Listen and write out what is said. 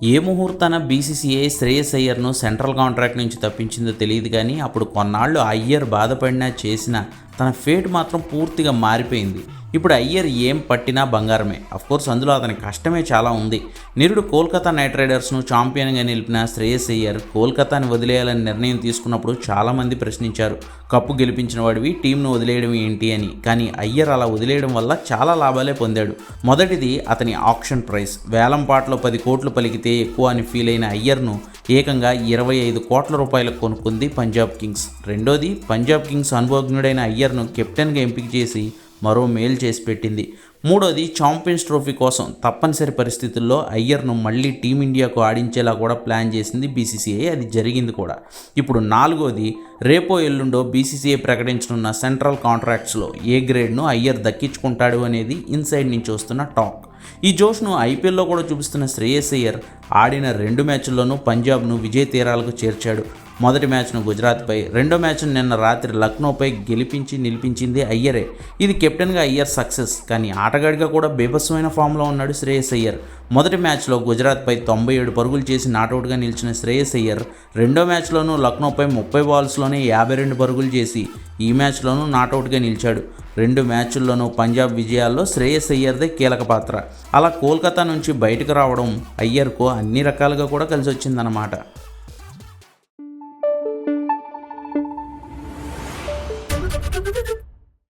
ఏ ముహూర్తాన BCCI Shreyas అయ్యర్ను central contract నుంచి తప్పించిందో తెలియదు కానీ అప్పుడు కొన్నాళ్ళు అయ్యర్ బాధపడినా చేసిన తన ఫేట్ మాత్రం పూర్తిగా మారిపోయింది. ఇప్పుడు అయ్యర్ ఏం పట్టినా బంగారమే. అఫ్కోర్స్ అందులో అతని కష్టమే చాలా ఉంది. నిరుడు కోల్కతా నైట్ రైడర్స్ను ఛాంపియన్గా నిలిపిన శ్రేయస్ అయ్యర్ కోల్కతాని వదిలేయాలని నిర్ణయం తీసుకున్నప్పుడు చాలామంది ప్రశ్నించారు, కప్పు గెలిపించిన వాడివి టీంను వదిలేయడం ఏంటి అని. కానీ అయ్యర్ అలా వదిలేయడం వల్ల చాలా లాభాలే పొందాడు. మొదటిది అతని ఆప్షన్ ప్రైస్. వేలంపాట్లో 10 కోట్లు పలికితే ఎక్కువ అని ఫీల్ అయిన అయ్యర్ను ఏకంగా 25 కోట్ల రూపాయలకు కొనుక్కుంది పంజాబ్ కింగ్స్. రెండోది పంజాబ్ కింగ్స్ అనుభవజ్ఞుడైన అయ్యర్ను కెప్టెన్గా ఎంపిక చేసి మరో మేలు చేసి పెట్టింది. మూడోది ఛాంపియన్స్ ట్రోఫీ కోసం తప్పనిసరి పరిస్థితుల్లో అయ్యర్ను మళ్ళీ టీమిండియాకు ఆడించేలా కూడా ప్లాన్ చేసింది బీసీసీఐ. అది జరిగింది కూడా. ఇప్పుడు నాలుగోది రేపో ఎల్లుండో బీసీసీఐ ప్రకటించనున్న సెంట్రల్ కాంట్రాక్ట్స్లో ఏ గ్రేడ్ను అయ్యర్ దక్కించుకుంటాడు అనేది ఇన్సైడ్ నుంచి వస్తున్న టాక్. ఈ జోష్ను ఐపీఎల్లో కూడా చూపిస్తున్న శ్రేయస్ అయ్యర్ ఆడిన 2 మ్యాచ్ల్లోనూ పంజాబ్ను విజయ తీరాలకు చేర్చాడు. మొదటి మ్యాచ్ను గుజరాత్పై, రెండో మ్యాచ్ను నిన్న రాత్రి లక్నోపై నిలిపించింది అయ్యరే. ఇది కెప్టెన్గా అయ్యర్ సక్సెస్. కానీ ఆటగాడిగా కూడా బీభత్సమైన ఫామ్లో ఉన్నాడు శ్రేయస్ అయ్యర్. మొదటి మ్యాచ్లో గుజరాత్పై 97 పరుగులు చేసి నాటౌట్గా నిలిచిన శ్రేయస్ అయ్యర్ రెండో మ్యాచ్లోనూ లక్నోపై 30 బాల్స్లోనే 52 పరుగులు చేసి ఈ మ్యాచ్లోనూ నాటౌట్గా నిలిచాడు. 2 మ్యాచ్ల్లోనూ పంజాబ్ విజయాల్లో శ్రేయస్ అయ్యర్దే కీలక పాత్ర. అలా కోల్కతా నుంచి బయటకు రావడం అయ్యర్కు అన్ని రకాలుగా కూడా కలిసి వచ్చిందన్నమాట.